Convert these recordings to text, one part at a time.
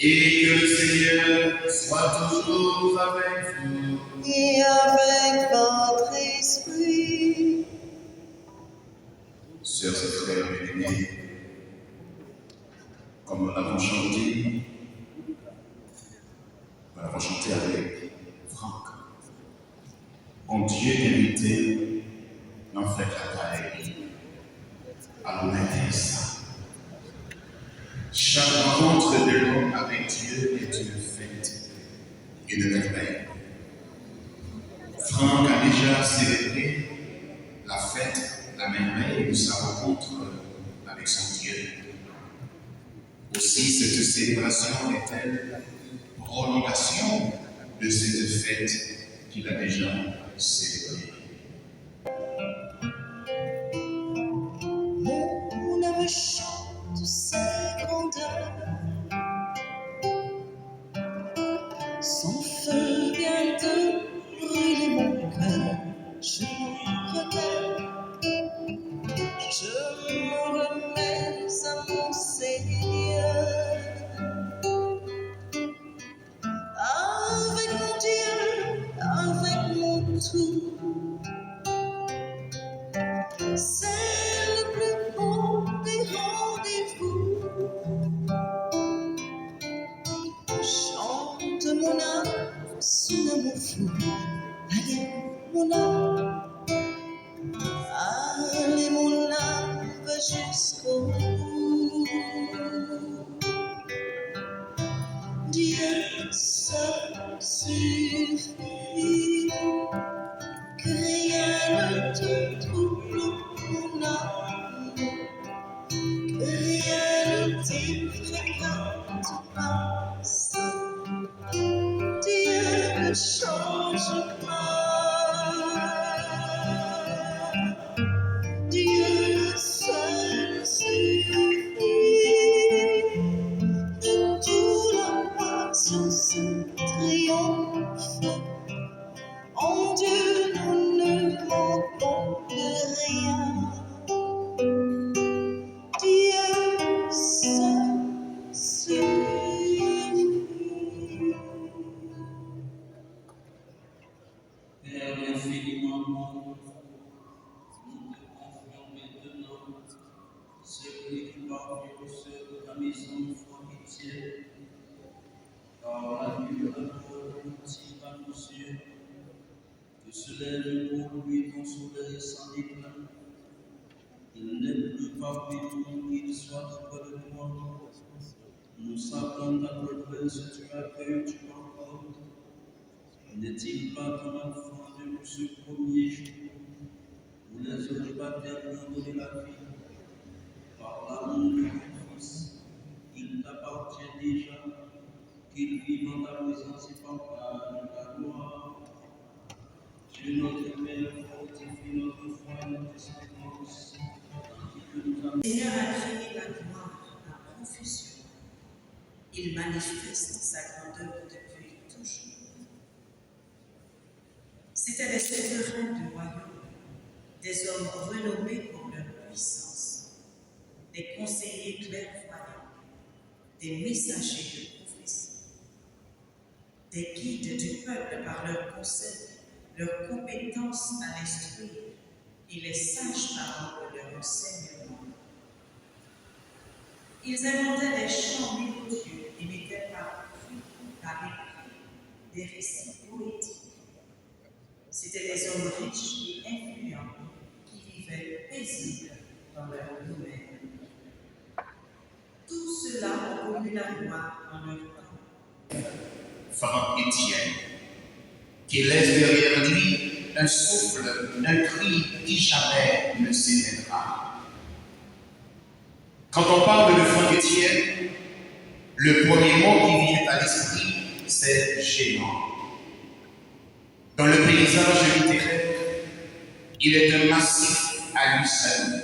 Et que le Seigneur soit toujours avec vous. Et avec votre esprit. Sœurs et frères bien-aimés, comme nous l'avons chanté avec Franck, bon Dieu invité dans fait la pareille à l'instant. Chaque rencontre de l'homme avec Dieu est une fête et de merveille. Franck a déjà célébré la fête, la merveille de sa rencontre avec son Dieu. Aussi, cette célébration est-elle prolongation de cette fête qu'il a déjà célébrée. Mon âme chante sa grandeur. Son feu vient de brûler mon cœur. Je m'en remets. Je m'en remets à mon Seigneur. Avec mon Dieu, avec mon tout. C'est le plus beau des rendez-vous. Chante mon âme, son amour fou. Allez, mon âme. Allez, mon âme, va jusqu'au bout. Dieu seul suffit. Que rien ne te trouble, mon âme. Que rien ne t'effraie pas. Dieu ne change pas. Dieu seul suffit. De toute la patience triomphe. En Dieu, nous ne manquons de rien. Dieu seul suffit. Père infiniment bon, nous te confions maintenant celui qui parvient au sein de la maison de foi chrétienne, car la nuit de la mort ultime à nos yeux, que se lève pour lui ton soleil sans déclin. Il n'est plus parmi nous qu'il soit auprès de toi. Nous savons ta promesse, tu accueilles, tu comportes. N'est-il pas ton enfant depuis ce premier jour où les autres baptêmes ont donné la vie? Par l'amour de ton Fils, il t'appartient déjà, qu'il vive en ta présence et partage ta gloire. Dieu notre Père, fortifie notre foi et notre espérance, tandis que nous avons. Le Seigneur a créé la gloire à profusion. Il manifeste sa grandeur depuis toujours. C'étaient des souverains du royaume, des hommes renommés pour leur puissance, des conseillers clairvoyants, des messagers de prophétie, des guides du peuple par leur conseil, leur compétence à l'instruire et les sages paroles de leur enseignement. Ils inventaient des chants mélodieux et mettaient par écrit des récits poétiques. C'étaient des hommes riches et influents qui vivaient paisibles dans leur domaine. Tout cela a connu la gloire en leur temps. Franck Etienne, qui laisse derrière lui un souffle, un cri qui jamais ne s'éteindra. Quand on parle de Franck Etienne, le premier mot qui vient à l'esprit, c'est géant. Dans le paysage littéraire, il est un massif à lui seul,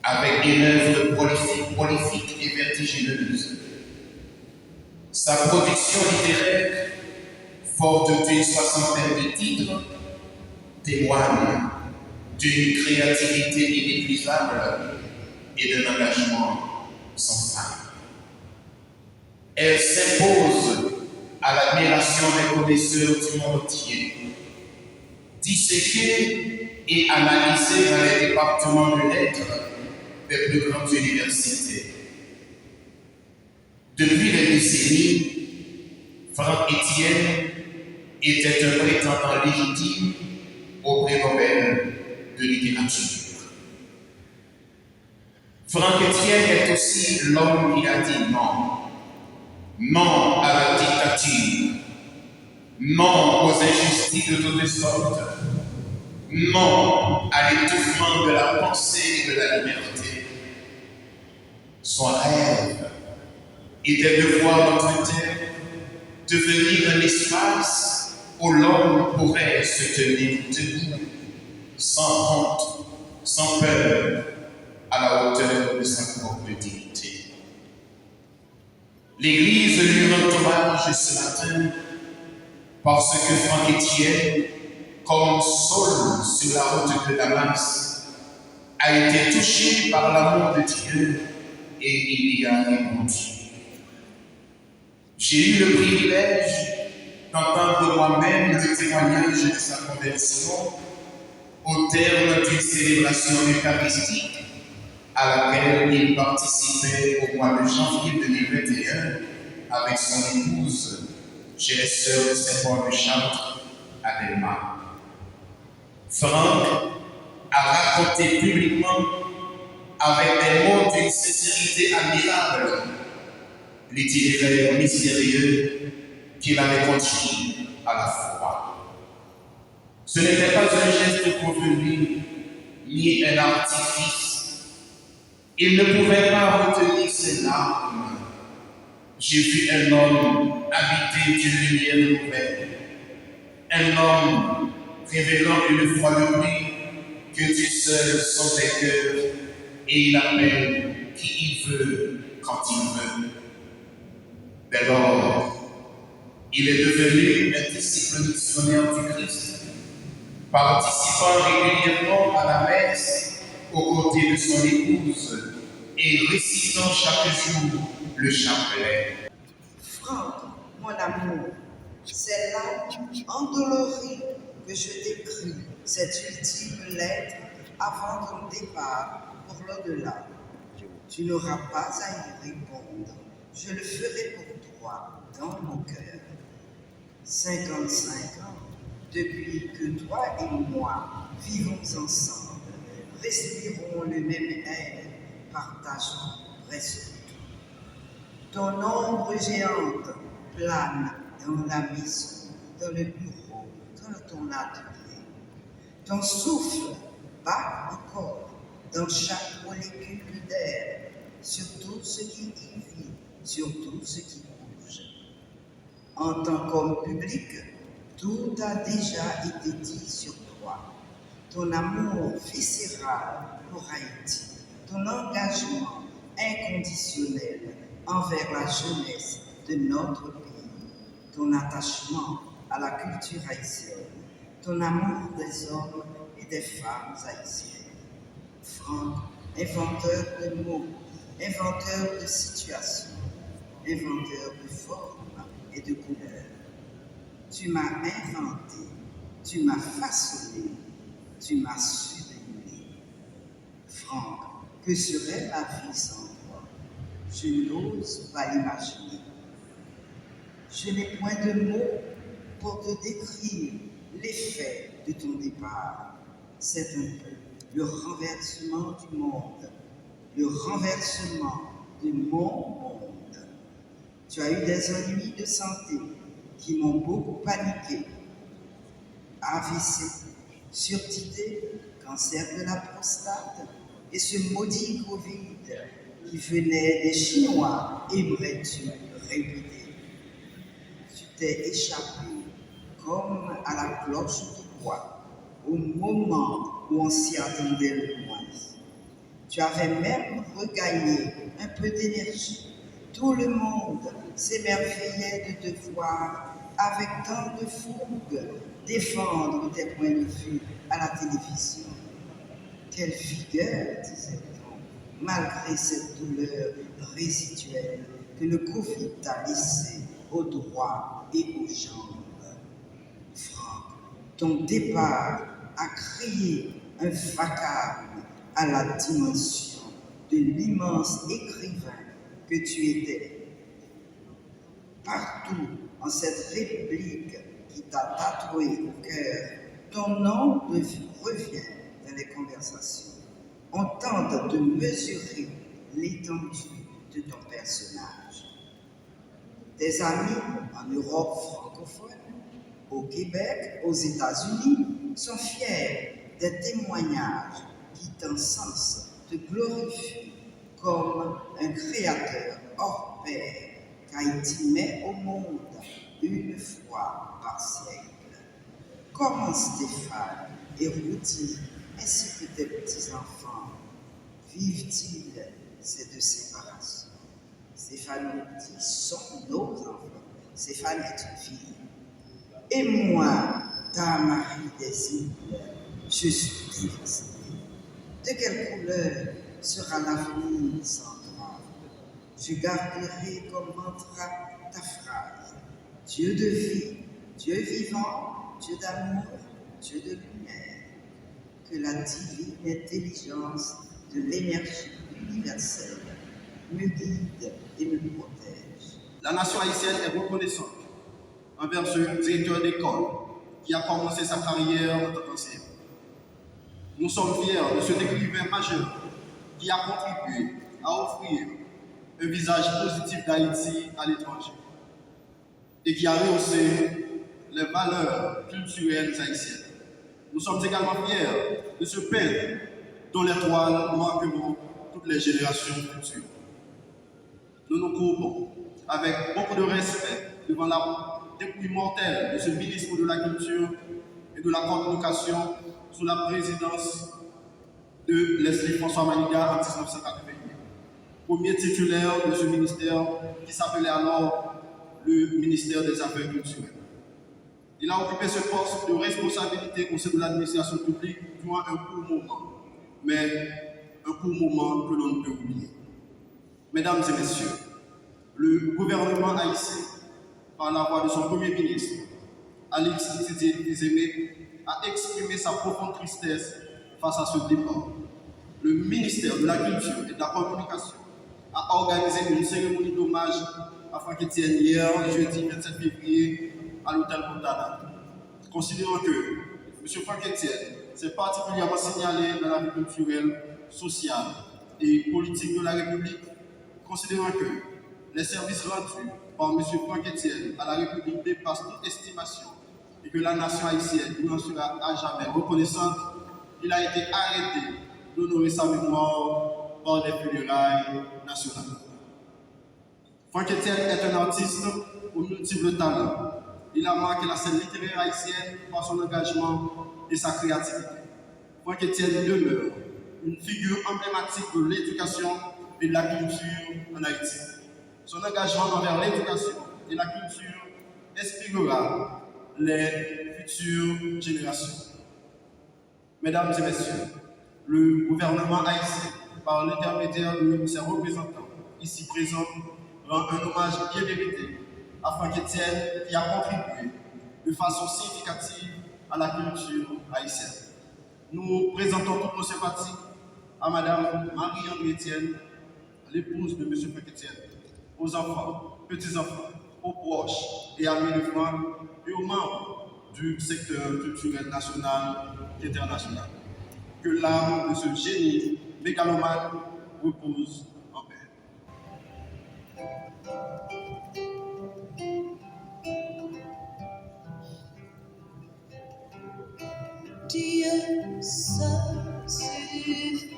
avec une œuvre prolifique et vertigineuse. Sa production littéraire, forte d'une soixantaine de titres, témoigne d'une créativité inépuisable et d'un engagement sans faille. Elle s'impose à l'admiration des connaisseurs du monde entier, disséquée et analysée dans les départements de lettres des plus grandes universités. Depuis des décennies, Franck Etienne était un prétendant légitime au prix Nobel de littérature. Franck Etienne est aussi l'homme qui a dit non. Non à la dictature. Non aux injustices de toutes sortes. Non à l'étouffement de la pensée et de la liberté. Son rêve était de voir notre terre devenir un espace où l'homme pourrait se tenir debout, sans honte, sans peur, à la hauteur de sa propre dignité. L'Église lui rend hommage ce matin parce que Franck Etienne, comme Saul sur la route de Damas, a été touché par l'amour de Dieu et il y a répondu. J'ai eu le privilège d'entendre moi-même le témoignage de sa conversion au terme d'une célébration eucharistique à laquelle il participait au mois de janvier 2021 avec son épouse chez les sœurs de Saint-Paul de Chartres à Delma. Franck a raconté publiquement avec des mots d'une sincérité admirable l'itinéraire mystérieux qu'il avait conduit à la foi. Ce n'était pas un geste convenu ni un artifice. Il ne pouvait pas retenir ses larmes. J'ai vu un homme habité d'une lumière nouvelle, un homme révélant une foi de lui que Dieu seul sonde les cœurs et il appelle qui il veut quand il veut. Dès lors, il est devenu un disciple missionnaire du Christ, participant régulièrement à la messe aux côtés de son épouse et récitant chaque jour le chapelet. Franck, mon amour, c'est là, endolori, que je t'écris cette ultime lettre avant ton départ pour l'au-delà. Tu n'auras pas à y répondre. Je le ferai pour toi, dans mon cœur. 55 ans, depuis que toi et moi vivons ensemble, respirons le même air, partageons presque tout. Ton ombre géante plane dans la maison, dans le bureau, dans ton atelier. Ton souffle bat encore dans chaque molécule d'air, sur tout ce qui y vit, sur tout ce qui bouge. En tant qu'homme public, tout a déjà été dit sur toi. Ton amour viscéral pour Haïti, ton engagement inconditionnel envers la jeunesse de notre pays, ton attachement à la culture haïtienne, ton amour des hommes et des femmes haïtiennes. Franck, inventeur de mots, inventeur de situations, inventeur de formes et de couleurs. Tu m'as inventé, tu m'as façonné, tu m'as sublimé. Franck, que serait ma vie sans toi? Je n'ose pas l'imaginer. Je n'ai point de mots pour te décrire l'effet de ton départ. C'est un peu le renversement du monde, le renversement de mon monde. Tu as eu des ennuis de santé qui m'ont beaucoup paniqué. AVC, surdité, cancer de la prostate et ce maudit Covid qui venait des Chinois, aimerais-tu répéter? Tu t'es échappé comme à la cloche du bois au moment où on s'y attendait le moins. Tu avais même regagné un peu d'énergie. Tout le monde s'émerveillait de te voir avec tant de fougue défendre tes points de vue à la télévision. Quelle vigueur, disait-on, malgré cette douleur résiduelle que le Covid t'a laissé au droit et aux jambes. Franck, ton départ a créé un vacarme à la dimension de l'immense écrivain que tu étais. Partout en cette république qui t'a tatoué au cœur, ton nom revient dans les conversations. On tente de mesurer l'étendue de ton personnage. Tes amis en Europe francophone, au Québec, aux États-Unis sont fiers des témoignages qui t'encensent, te glorifient comme un créateur hors pair qu'Haïti met au monde une fois par siècle. Comment Stéphane et Rudy, ainsi que tes petits-enfants, vivent-ils ces deux séparations? Stéphane et Rudy sont nos enfants. Stéphane est une fille. Et moi, ta Marie des îles, je suis dévastée. De quelle couleur sera l'avenir sans toi? Je garderai comme mantra ta phrase. Dieu de vie, Dieu vivant, Dieu d'amour, Dieu de lumière. Que la divine intelligence de l'énergie universelle me guide et me protège. La nation haïtienne est reconnaissante envers ce directeur d'école qui a commencé sa carrière en tant qu'enseignant. Nous sommes fiers de cet écrivain majeur qui a contribué à offrir un visage positif d'Haïti à l'étranger et qui a rehaussé les valeurs culturelles haïtiennes. Nous sommes également fiers de ce peintre dont les toiles marqueront toutes les générations futures. Nous nous courbons avec beaucoup de respect devant la dépouille mortelle de ce ministre de la Culture et de la Communication sous la présidence de Leslie François Maniga en 1981. Premier titulaire de ce ministère qui s'appelait alors le ministère des Affaires culturelles. Il a occupé ce poste de responsabilité au sein de l'administration publique durant un court moment, mais un court moment que l'on ne peut oublier. Mesdames et messieurs, le gouvernement haïtien, par la voix de son premier ministre, Alix Tizé, a exprimé sa profonde tristesse face à ce départ. Le ministère de la Culture et de la Communication a organisé une cérémonie d'hommage à Franck Etienne hier, jeudi 27 février, à l'hôtel Montana. Considérant que M. Franck Etienne s'est particulièrement signalé dans la vie culturelle, sociale et politique de la République, considérant que les services rendus par M. Franck Etienne à la République dépassent toute estimation et que la nation haïtienne lui en sera à jamais reconnaissante, il a été arrêté d'honorer sa mémoire par des funérailles nationales. Franck Etienne est un artiste aux multiples talents. Il a marqué la scène littéraire haïtienne par son engagement et sa créativité. Franck Etienne demeure une figure emblématique de l'éducation et de la culture en Haïti. Son engagement envers l'éducation et la culture inspirera les futures générations. Mesdames et messieurs, le gouvernement haïtien, par l'intermédiaire de ses représentants ici présents, rend un hommage bien mérité à Franck Etienne qui a contribué de façon significative à la culture haïtienne. Nous présentons toutes nos sympathies à Mme Marie-André Etienne, l'épouse de M. Franck Etienne, aux enfants, petits-enfants, aux proches et amis de Franck et aux membres du secteur culturel national et international. Que l'âme de ce génie mégalomane repose en paix. Dieu seul suffit,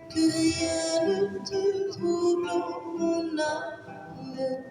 que rien ne te trouble mon âme.